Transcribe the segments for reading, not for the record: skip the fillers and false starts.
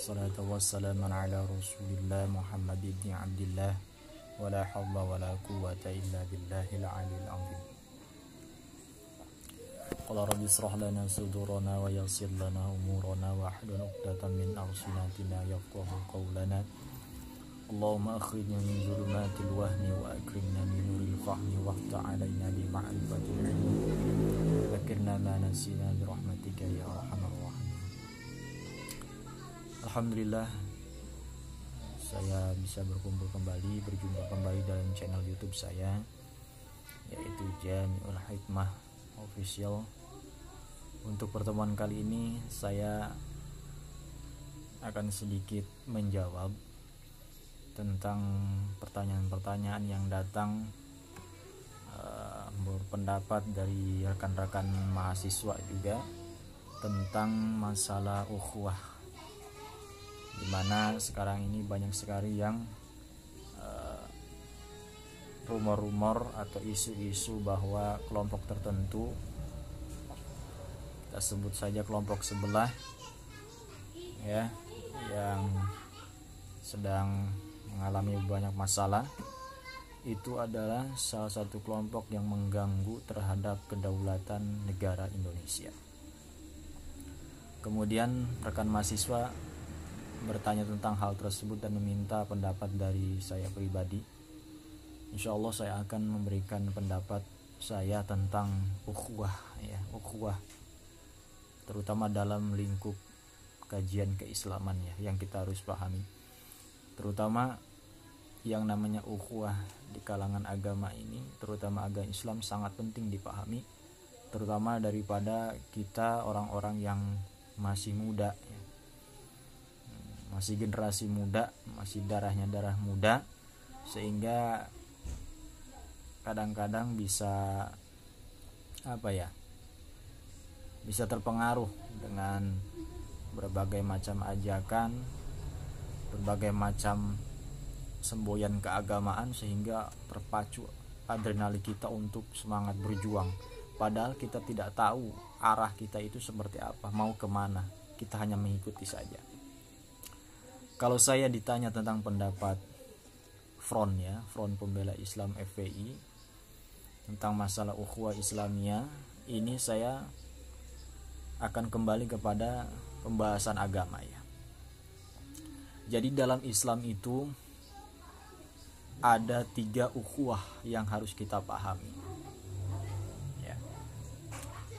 wassalatu wassalamu ala rasulillah Muhammad ibn Abdillah wa la hawla wa la quwwata illa billahil aliyil azim. Qala rabbi israh lana sudurana wa yassir lana umurana wa hlul 'uqdatam min alsinatina yafqahu qawlana. Allahumma akhrijna min zulumatil wahmi wa akrimna min nuril fahmi waftah 'alaina bi ma'rifatil ilmi. Dzakirna ma nasina bi rahmatika ya arhamar rahimin. Alhamdulillah, saya bisa berjumpa kembali dalam channel YouTube saya, yaitu Jami'ul Hikmah Official. Untuk pertemuan kali ini saya akan sedikit menjawab tentang pertanyaan-pertanyaan yang datang berpendapat dari rekan-rekan mahasiswa juga tentang masalah ukhuwah, dimana sekarang ini banyak sekali yang rumor-rumor atau isu-isu bahwa kelompok tertentu, kita sebut saja kelompok sebelah ya, yang sedang mengalami banyak masalah, itu adalah salah satu kelompok yang mengganggu terhadap kedaulatan negara Indonesia. Kemudian rekan mahasiswa bertanya tentang hal tersebut dan meminta pendapat dari saya pribadi. Insya Allah saya akan memberikan pendapat saya tentang ukhuwah ya, ukhuwah terutama dalam lingkup kajian keislaman ya, yang kita harus pahami, terutama yang namanya ukhuwah di kalangan agama ini, terutama agama Islam, sangat penting dipahami, terutama daripada kita orang-orang yang masih muda ya. Masih generasi muda, masih darahnya darah muda, sehingga kadang-kadang bisa bisa terpengaruh dengan berbagai macam ajakan, berbagai macam semboyan keagamaan, sehingga terpacu adrenalin kita untuk semangat berjuang, padahal kita tidak tahu arah kita itu seperti apa, mau kemana, kita hanya mengikuti saja. Kalau saya ditanya tentang pendapat Front ya, Front Pembela Islam FPI, tentang masalah ukhuwah Islamiyah, ini saya akan kembali kepada pembahasan agama ya. Jadi dalam Islam itu ada 3 ukhuwah yang harus kita pahami ya.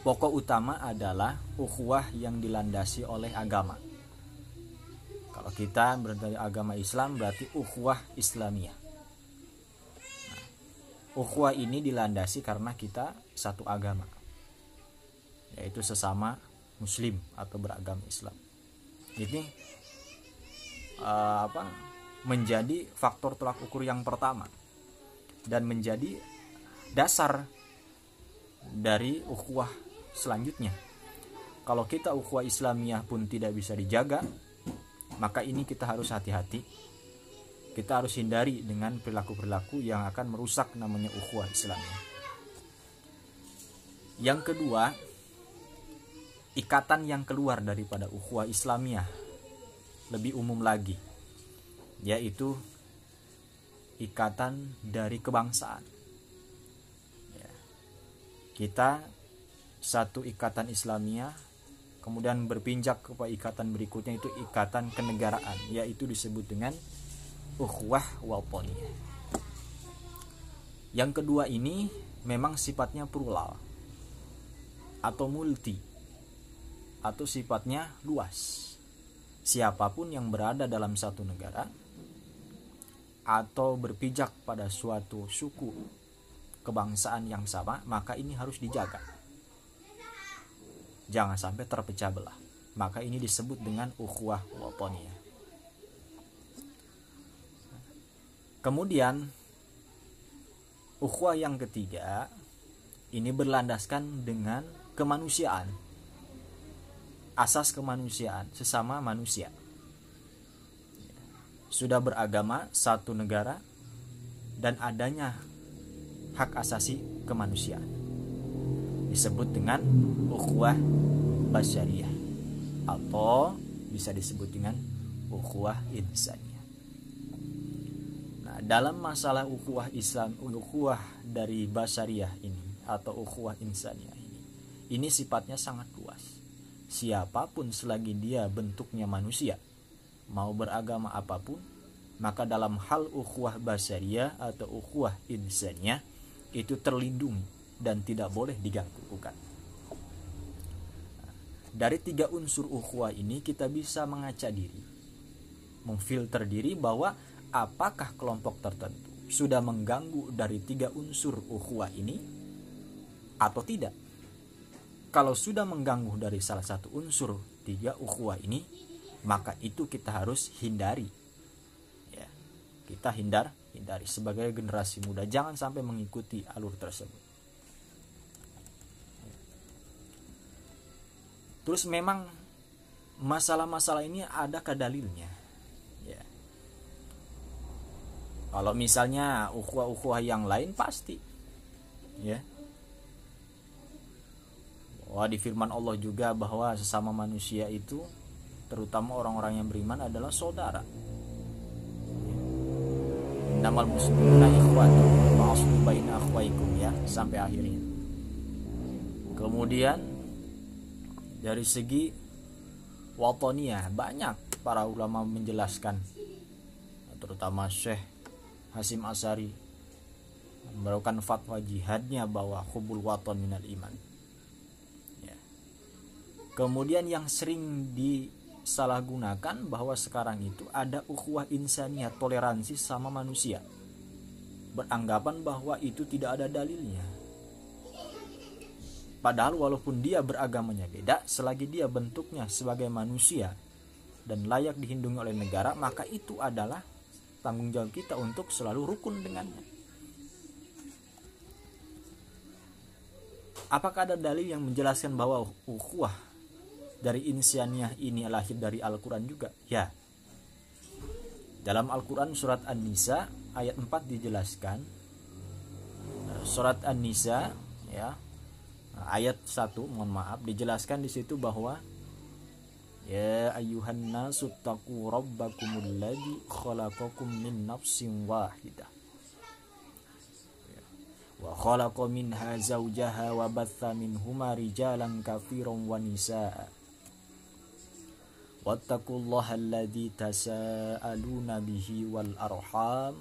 Pokok utama adalah ukhuwah yang dilandasi oleh agama. Kalau kita berarti agama Islam, berarti ukhuwah Islamiyah. Nah, ukhuwah ini dilandasi karena kita satu agama, yaitu sesama Muslim atau beragama Islam. Ini menjadi faktor tolak ukur yang pertama dan menjadi dasar dari ukhuwah selanjutnya. Kalau kita ukhuwah Islamiyah pun tidak bisa dijaga, maka ini kita harus hati-hati. Kita harus hindari dengan perilaku-perilaku yang akan merusak namanya ukhuwah Islamiyah. Yang kedua, ikatan yang keluar daripada ukhuwah Islamiyah lebih umum lagi, yaitu ikatan dari kebangsaan ya. Kita satu ikatan Islamiyah, kemudian berpinjak kepada ikatan berikutnya, itu ikatan kenegaraan, yaitu disebut dengan ukhuwah wataniyah. Yang kedua ini memang sifatnya plural atau multi, atau sifatnya luas. Siapapun yang berada dalam satu negara atau berpijak pada suatu suku kebangsaan yang sama, maka ini harus dijaga, jangan sampai terpecah belah. Maka ini disebut dengan ukhuwah wataniyah. Kemudian ukhuwah yang ketiga ini berlandaskan dengan kemanusiaan, asas kemanusiaan, sesama manusia, sudah beragama satu negara dan adanya hak asasi kemanusiaan, disebut dengan ukhuwah basyariyah, atau bisa disebut dengan ukhuwah insaniyah. Nah, dalam masalah ukhuwah Islam, ukhuwah dari basyariah ini atau ukhuwah insaniyah ini sifatnya sangat luas. Siapapun selagi dia bentuknya manusia, mau beragama apapun, maka dalam hal ukhuwah basyariah atau ukhuwah insaniyah itu terlindungi dan tidak boleh diganggu-gugat. Dari 3 unsur ukhuwah ini kita bisa mengaca diri, memfilter diri bahwa apakah kelompok tertentu sudah mengganggu dari 3 unsur ukhuwah ini atau tidak. Kalau sudah mengganggu dari salah satu unsur 3 ukhuwah ini, maka itu kita harus hindari. Ya, kita hindari sebagai generasi muda, jangan sampai mengikuti alur tersebut. Terus memang masalah-masalah ini adakah dalilnya? Ya. Kalau misalnya ukhuwah-ukhuwah yang lain pasti, ya. Wah, di firman Allah juga bahwa sesama manusia itu, terutama orang-orang yang beriman, adalah saudara. Innamal muslimuna ikhwatun fa aslihu baina akhwaikum, ya, sampai akhirnya. Kemudian dari segi watoniyah, banyak para ulama menjelaskan, terutama Syekh Hasyim Asy'ari memberikan fatwa jihadnya bahwa hubul waton minal iman. Kemudian yang sering disalahgunakan bahwa sekarang itu ada ukhuwah insaniyah, toleransi sama manusia, beranggapan bahwa itu tidak ada dalilnya. Padahal walaupun dia beragamanya beda, selagi dia bentuknya sebagai manusia dan layak dilindungi oleh negara, maka itu adalah tanggung jawab kita untuk selalu rukun dengannya. Apakah ada dalil yang menjelaskan bahwa ukhuwah dari insaniyah ini lahir dari Al-Quran juga? Ya. Dalam Al-Quran surat An-Nisa ayat 4 dijelaskan. Surat An-Nisa, ya, ayat 1, mohon maaf, dijelaskan di situ bahwa ya ayyuhan nasu taqu rabbakumul ladzi khalaqakum min nafsin wahidah wa khalaqa minha zawjaha wa batha minhuma rijalan katsiran wa nisaa wattaqullaha alladzi tasaaluna bihi wal arham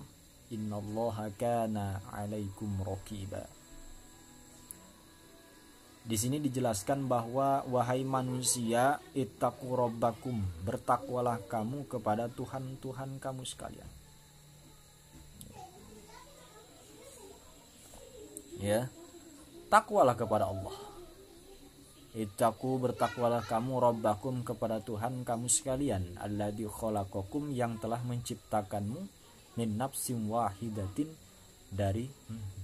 innallaha kana 'alaikum raqiba. Di sini dijelaskan bahwa wahai manusia, ittaqu rabbakum, bertakwalah kamu kepada Tuhan kamu sekalian. Ya, takwalah kepada Allah. Ittaqu, bertakwalah kamu, rabbakum, kepada Tuhan kamu sekalian, alladzi khalaqakum, yang telah menciptakanmu, min nafsin wahidatin, dari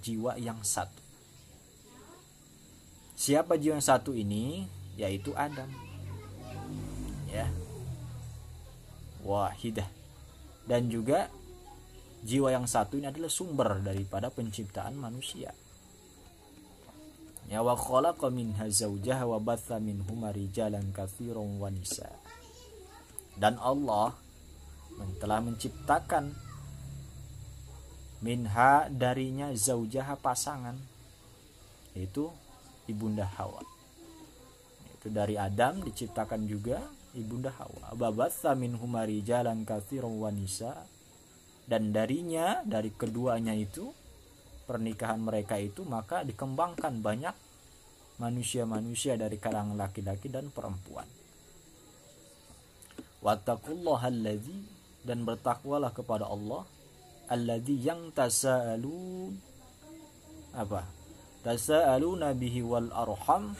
jiwa yang satu. Siapa jiwa yang satu ini? Yaitu Adam. Ya, wahidah. Dan juga jiwa yang satu ini adalah sumber daripada penciptaan manusia. Ya, wa khalaqa minha zawjaha wa batha minhuma rijalan katsiran wa nisaa. Dan Allah telah menciptakan minha, darinya, zaujaha, pasangan, yaitu ibunda Hawa. Itu dari Adam diciptakan juga ibunda Hawa. Wa batha minhuma rijalan katsiran wa nisaa. Dan darinya, dari keduanya itu, pernikahan mereka itu, maka dikembangkan banyak manusia-manusia dari kalangan laki-laki dan perempuan. Wattaqullaha alladzi, dan bertakwalah kepada Allah, alladzi, yang tasaalun, apa? Tasaaluna bihi wal arham,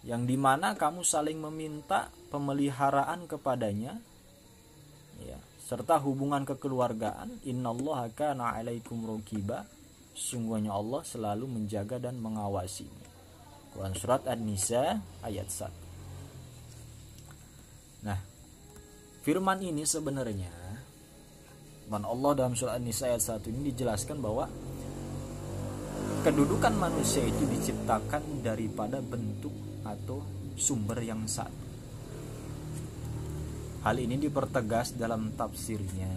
yang dimana kamu saling meminta pemeliharaan kepadanya, ya, serta hubungan kekeluargaan. Innallaha kana 'alaikum raqiba, sungguhnya Allah selalu menjaga dan mengawasimu. Quran surat An-Nisa ayat 1. Nah, firman ini sebenarnya, firman Allah dalam surat An-Nisa ayat 1 ini dijelaskan bahwa kedudukan manusia itu diciptakan daripada bentuk atau sumber yang satu. Hal ini dipertegas dalam tafsirnya,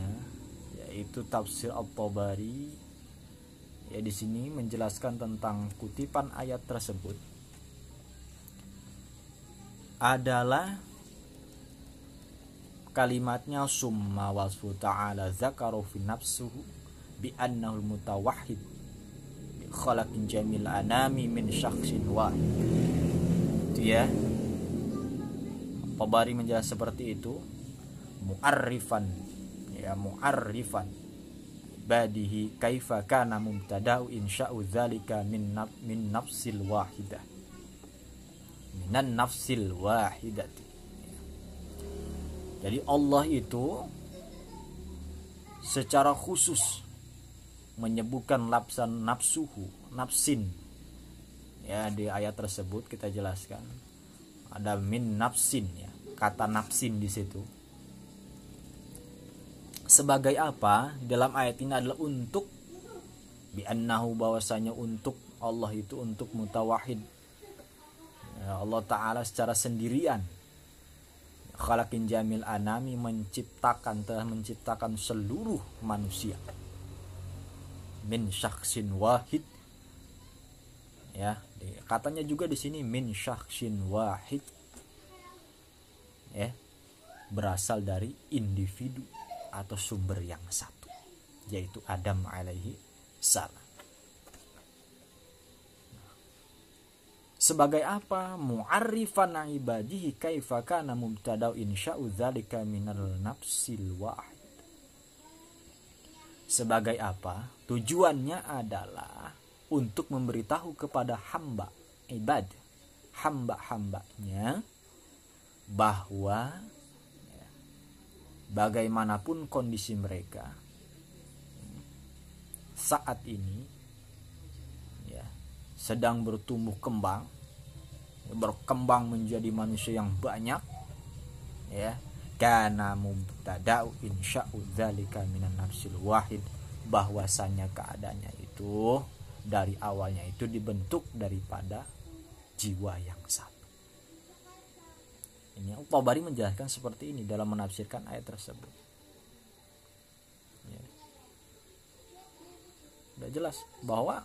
yaitu tafsir At-Tabari. Ya, di sini menjelaskan tentang kutipan ayat tersebut adalah kalimatnya summa wasfu ta'ala zakaru fi nafsuhu bi annahul mutawahhid bi khalaqin jamil anami min syakhsin wahid. Itu ya, Tabari menjelaskan seperti itu, mu'arrifan badihi kaifa kana mubtada'u insya'u dzalika min nafsil wahidah minan nafsil wahidati. Jadi Allah itu secara khusus menyebutkan lapsan nafsin. Ya, di ayat tersebut kita jelaskan ada min nafsin, ya, kata nafsin di situ. Sebagai apa? Dalam ayat ini adalah untuk bi'annahu, bahwasanya untuk Allah itu untuk mutawahid. Ya, Allah Ta'ala secara sendirian. Khalaqin jamil anami, telah menciptakan seluruh manusia. Min syakhsin wahid. Ya, katanya juga di sini min syakhsin wahid. Ya, berasal dari individu atau sumber yang satu, yaitu Adam alaihi salam. Sebagai apa? Mu'arrifan ibadihi kaifa kana mubtada'u insya'u dzalika minal nafsil wahid. Sebagai apa? Tujuannya adalah untuk memberitahu kepada hamba-hambanya bahwa bagaimanapun kondisi mereka saat ini, ya, sedang berkembang menjadi manusia yang banyak, ya, kana mubtada'u insya'u dzalika minan nafsil wahid, bahwasanya keadaannya itu dari awalnya itu dibentuk daripada jiwa yang satu. Ini Tabari menjelaskan seperti ini dalam menafsirkan ayat tersebut. Ya. Sudah jelas bahwa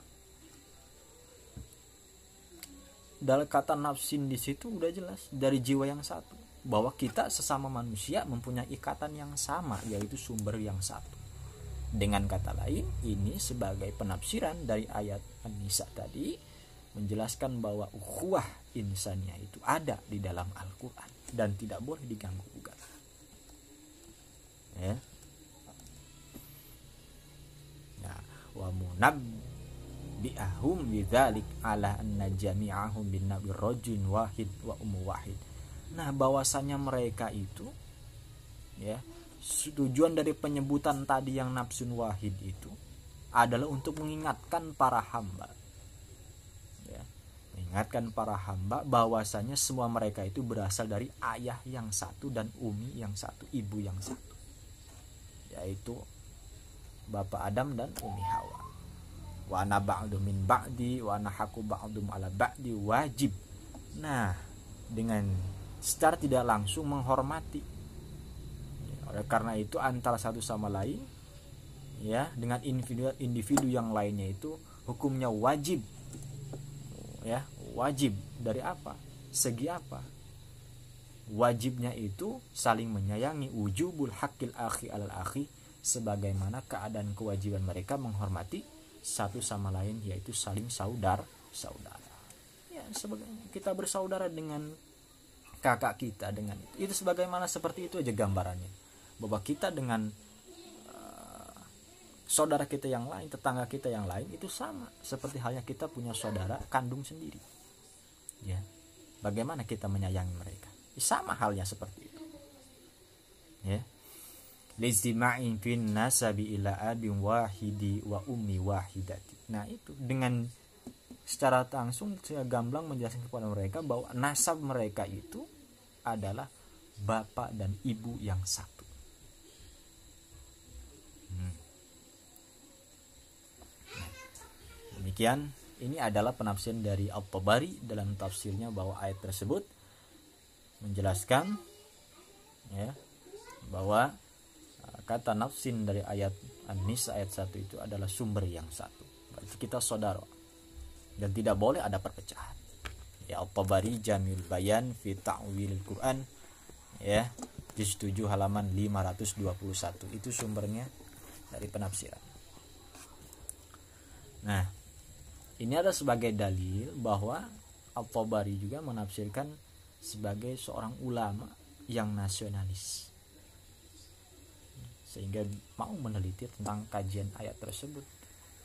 dalam kata nafsin di situ udah jelas dari jiwa yang satu, bahwa kita sesama manusia mempunyai ikatan yang sama, yaitu sumber yang satu. Dengan kata lain, ini sebagai penafsiran dari ayat An-Nisa tadi menjelaskan bahwa ukhuwah insaniyah itu ada di dalam Al-Quran dan tidak boleh diganggu gugat. Ya. Nah, wa munabbi'ahum bidzalik ala anna jami'ahum bin nabi rajulun wahid wa ummu wahid. Nah, bahwasanya mereka itu, ya, tujuan dari penyebutan tadi yang nafsun wahid itu adalah untuk mengingatkan para hamba. Mengingatkan para hamba bahwasanya semua mereka itu berasal dari ayah yang satu dan umi yang satu, ibu yang satu, yaitu Bapak Adam dan Umi Hawa. Wa ana ba'du min ba'di wa ana haqqu ba'dum ala ba'di wajib. Nah, dengan secara tidak langsung menghormati. Oleh karena itu antara satu sama lain, ya, dengan individu yang lainnya itu hukumnya wajib. Ya, wajib dari apa? Segi apa? Wajibnya itu saling menyayangi, wujubul haqqil akhi alal akhi, sebagaimana keadaan kewajiban mereka menghormati satu sama lain, yaitu saling saudara. Ya, sebagaimana kita bersaudara dengan kakak kita, dengan itu sebagaimana seperti itu aja gambarannya, bahwa kita dengan saudara kita yang lain, tetangga kita yang lain itu sama seperti halnya kita punya saudara kandung sendiri. Ya, bagaimana kita menyayangi mereka? Sama halnya seperti itu. Ya, lizima'in fin nasabi ila abin wahidi wa ummi wahidati. Nah, itu dengan secara langsung saya gamblang menjelaskan kepada mereka bahwa nasab mereka itu adalah bapak dan ibu yang satu. Demikian, ini adalah penafsiran dari At-Tabari dalam tafsirnya bahwa ayat tersebut menjelaskan ya bahwa kata nafsin dari ayat An-Nisa ayat 1 itu adalah sumber yang satu. Berarti kita saudara dan tidak boleh ada perpecahan. Ya, At-Tabari Jamil Bayan fi Ta'wilil Quran ya, juz 7 halaman 521. Itu sumbernya dari penafsiran. Nah, ini ada sebagai dalil bahwa At-Tabari juga menafsirkan sebagai seorang ulama yang nasionalis, sehingga mau meneliti tentang kajian ayat tersebut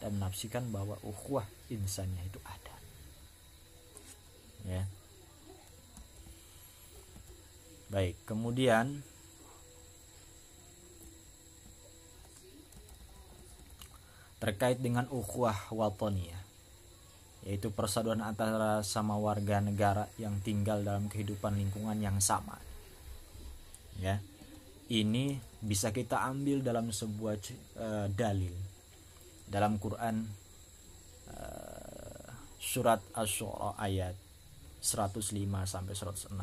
dan menafsirkan bahwa ukhuwah insaniyah itu ada. Ya. Baik, kemudian terkait dengan ukhuwah wataniyah, yaitu persaudaraan antara sama warga negara yang tinggal dalam kehidupan lingkungan yang sama. Ya. Ini bisa kita ambil dalam sebuah dalil dalam Quran, surat Asy-Syu'ara ayat 105 sampai 106.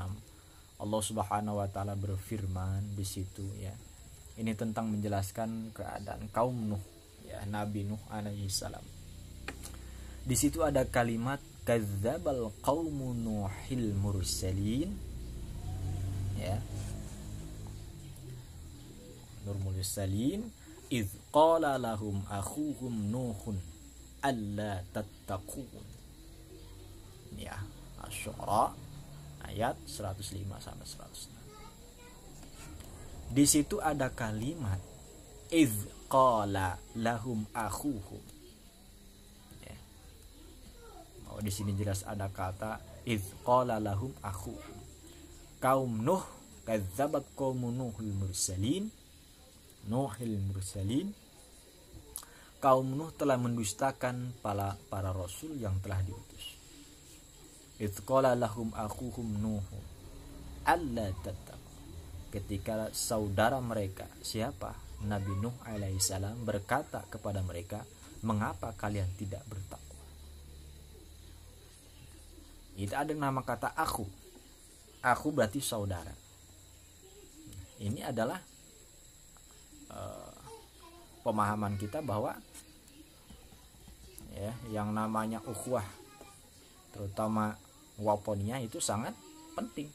Allah Subhanahu wa taala berfirman di situ ya. Ini tentang menjelaskan keadaan kaum Nuh ya, Nabi Nuh alaihi salam. Di situ ada kalimat kadzdzabal qaumu nuhil mursalin ya. Nur mursalin idz qala lahum akhuhum nuhun alla tattaqun. Ya, Asy-Syu'ara ayat 105 sampai 106. Di situ ada kalimat idz qala lahum akhuhum. Ya. Oh, di sini jelas ada kata idz qala lahum akhuhum. Kaum Nuh, kadzabat qaumun Nuhil mursalin. Kaum Nuh telah mendustakan para rasul yang telah diutus. Idz qala lahum akhuhum Nuh alla tattaqu. Ketika saudara mereka, siapa? Nabi Nuh alaihissalam berkata kepada mereka, mengapa kalian tidak bertakwa? Itu ada nama kata akhu. Akhu berarti saudara. Ini adalah pemahaman kita bahwa ya, yang namanya ukhuwah terutama watoniyah itu sangat penting.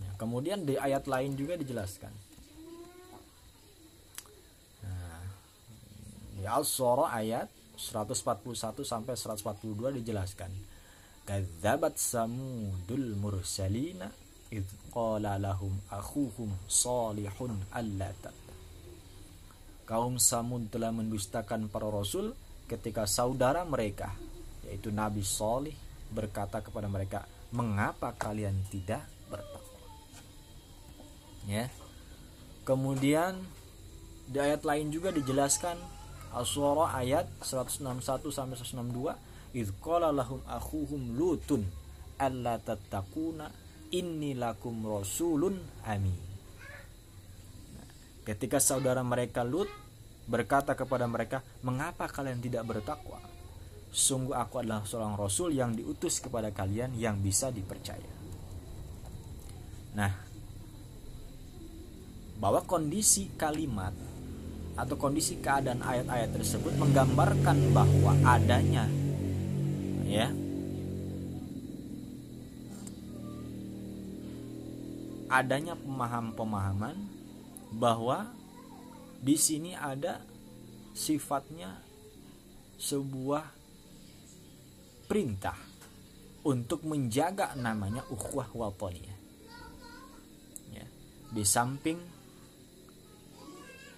Nah, kemudian di ayat lain juga dijelaskan. Nah, di Al-Syu'ara ayat 141 sampai 142 dijelaskan. Kadzabat samudul mursalina idz qala lahum akhuhum salihun alla tattaqu. Kaum Samud telah mendustakan para rasul ketika saudara mereka yaitu Nabi Salih berkata kepada mereka, mengapa kalian tidak bertakwa? Ya. Kemudian di ayat lain juga dijelaskan, Asy-Syu'ara ayat 161 sampai 162, idz qala lahum akhuhum Lutun alla tattaquna inni lakum rasulun amin. Nah, ketika saudara mereka Lut berkata kepada mereka, mengapa kalian tidak bertakwa? Sungguh aku adalah seorang rasul yang diutus kepada kalian yang bisa dipercaya. Nah, bahwa kondisi kalimat atau kondisi keadaan ayat-ayat tersebut menggambarkan bahwa adanya ya pemahaman bahwa di sini ada sifatnya sebuah perintah untuk menjaga namanya ukhuwah watoniyah. Ya, di samping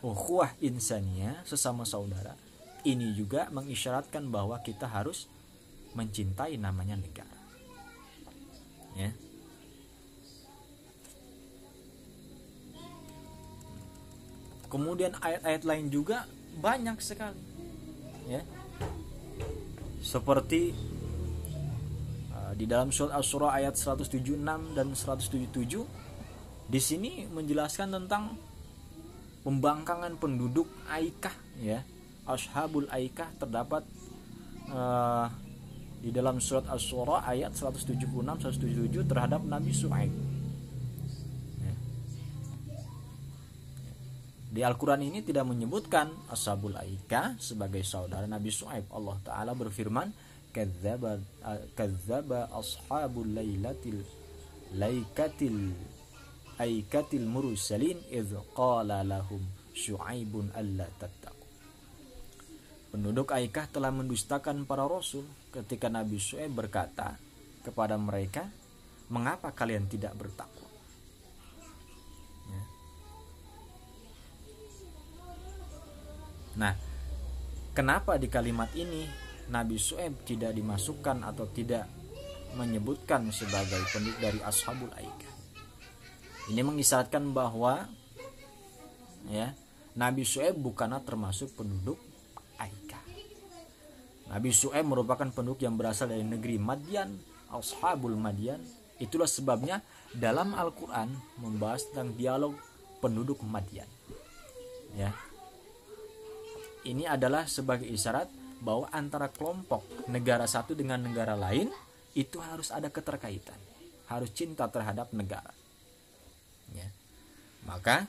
ukhuwah insaniyah sesama saudara, ini juga mengisyaratkan bahwa kita harus mencintai namanya negara. Ya. Kemudian ayat-ayat lain juga banyak sekali. Ya. Seperti di dalam surat Asy-Syu'ara ayat 176 dan 177, di sini menjelaskan tentang pembangkangan penduduk Aikah ya, Ashabul Aikah terdapat di dalam surat Asy-Syura ayat 176-177 terhadap Nabi Syuaib. Di Al-Quran ini tidak menyebutkan Ashabul Aikah sebagai saudara Nabi Syuaib. Allah Ta'ala berfirman, Kadzdzaba ashabul aikatil mursalin idz qala lahum Syuaibun alla tattaqu. Penduduk Aikah telah mendustakan para rasul ketika Nabi Syuaib berkata kepada mereka, mengapa kalian tidak bertakwa? Nah, kenapa di kalimat ini Nabi Syuaib tidak dimasukkan atau tidak menyebutkan sebagai penduduk dari Ashabul Aikah? Ini mengisyaratkan bahwa Nabi Syuaib bukanlah termasuk penduduk Aikah. Nabi Syuaib merupakan penduduk yang berasal dari negeri Madyan, Ashabul Madyan. Itulah sebabnya dalam Al-Quran membahas tentang dialog penduduk Madyan. Ini adalah sebagai isyarat bahwa antara kelompok negara satu dengan negara lain itu harus ada keterkaitan, harus cinta terhadap negara. Maka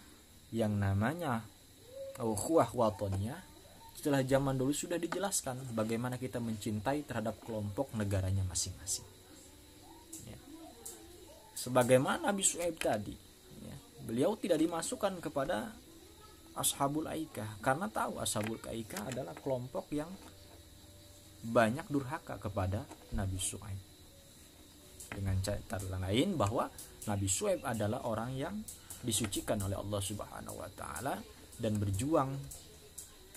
yang namanya ukhuwah watoniyah setelah zaman dulu sudah dijelaskan bagaimana kita mencintai terhadap kelompok negaranya masing-masing. Sebagaimana Nabi Syuaib tadi, beliau tidak dimasukkan kepada Ashabul Aikah karena tahu Ashabul Aikah adalah kelompok yang banyak durhaka kepada Nabi Syuaib. Dengan catatan lain bahwa Nabi Syuaib adalah orang yang disucikan oleh Allah Subhanahu wa taala dan berjuang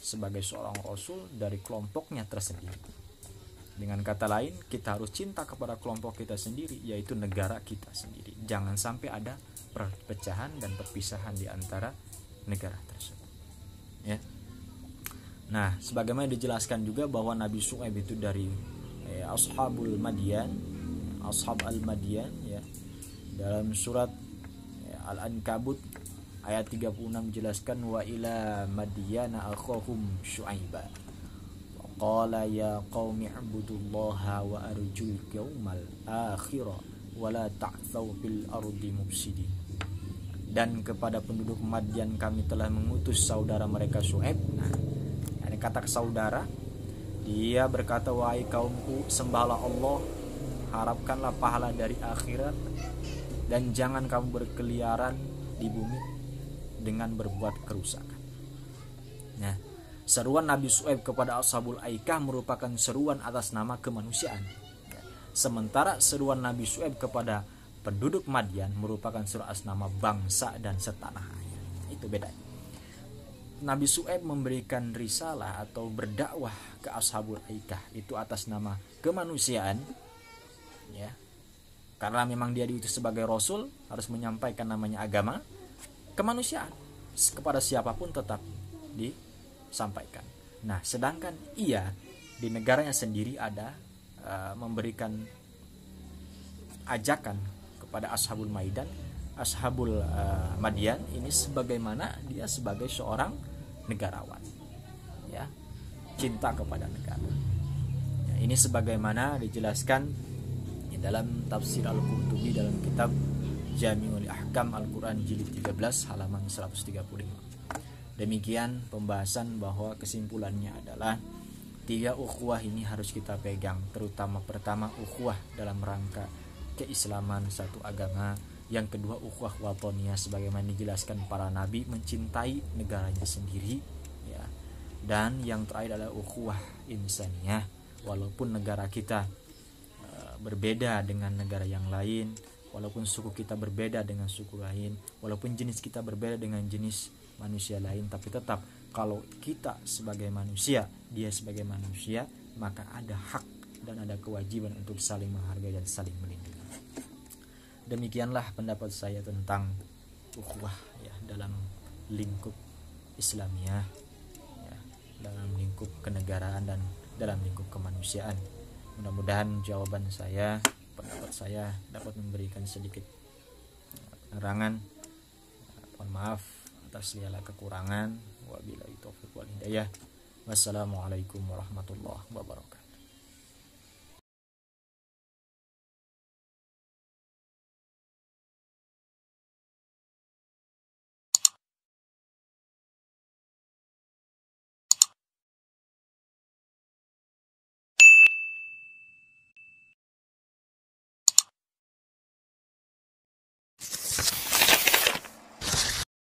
sebagai seorang rasul dari kelompoknya tersendiri. Dengan kata lain, kita harus cinta kepada kelompok kita sendiri, yaitu negara kita sendiri. Jangan sampai ada perpecahan dan perpisahan di antara negara tersebut. Nah, sebagaimana dijelaskan juga bahwa Nabi Syuaib itu dari Ashabul Madyan, Ashab al-Madyan, dalam surat Al-Ankabut ayat 36 menjelaskan wa ila madyana akhahum syuaiba wa qala ya qaumi ibudullaha wa arjul yaumal akhirah wa la ta'tsaw fil ardi mufsidin. Dan kepada penduduk Madyan kami telah mengutus saudara mereka Syuaib. Nah, ini kata saudara, dia berkata, wahai kaumku, sembahlah Allah, harapkanlah pahala dari akhirat, dan jangan kamu berkeliaran di bumi dengan berbuat kerusakan. Nah, seruan Nabi Syuaib kepada Ashabul Aikah merupakan seruan atas nama kemanusiaan. Sementara seruan Nabi Syuaib kepada penduduk Madyan merupakan seruan atas nama bangsa dan setanah air. Itu bedanya. Nabi Syuaib memberikan risalah atau berdakwah ke Ashabul Aikah itu atas nama kemanusiaan, karena memang dia diutus sebagai rasul, harus menyampaikan namanya agama kemanusiaan kepada siapapun tetap disampaikan. Nah, sedangkan ia di negaranya sendiri ada memberikan ajakan kepada Ashabul Madyan ini sebagaimana dia sebagai seorang negarawan, cinta kepada negara. Ini sebagaimana dijelaskan dalam tafsir Al-Qurtubi dalam kitab Jami'ul Ahkam Al-Quran jilid 13 halaman 135. Demikian pembahasan bahwa kesimpulannya adalah 3 ukhuwah ini harus kita pegang, terutama pertama ukhuwah dalam rangka keislaman satu agama, yang kedua ukhuwah watoniyah sebagaimana dijelaskan para nabi mencintai negaranya sendiri, dan yang terakhir adalah ukhuwah insaniyah, walaupun negara kita berbeda dengan negara yang lain, walaupun suku kita berbeda dengan suku lain, walaupun jenis kita berbeda dengan jenis manusia lain, tapi tetap kalau kita sebagai manusia, dia sebagai manusia, maka ada hak dan ada kewajiban untuk saling menghargai dan saling melindungi. Demikianlah pendapat saya tentang ukhuwah dalam lingkup Islamiyah, dalam lingkup kenegaraan dan dalam lingkup kemanusiaan. Mudah-mudahan jawaban saya, pendapat saya dapat memberikan sedikit penerangan. Mohon maaf atas segala kekurangan. Wabillahi taufiq wal hidayah. Wassalamualaikum warahmatullahi wabarakatuh.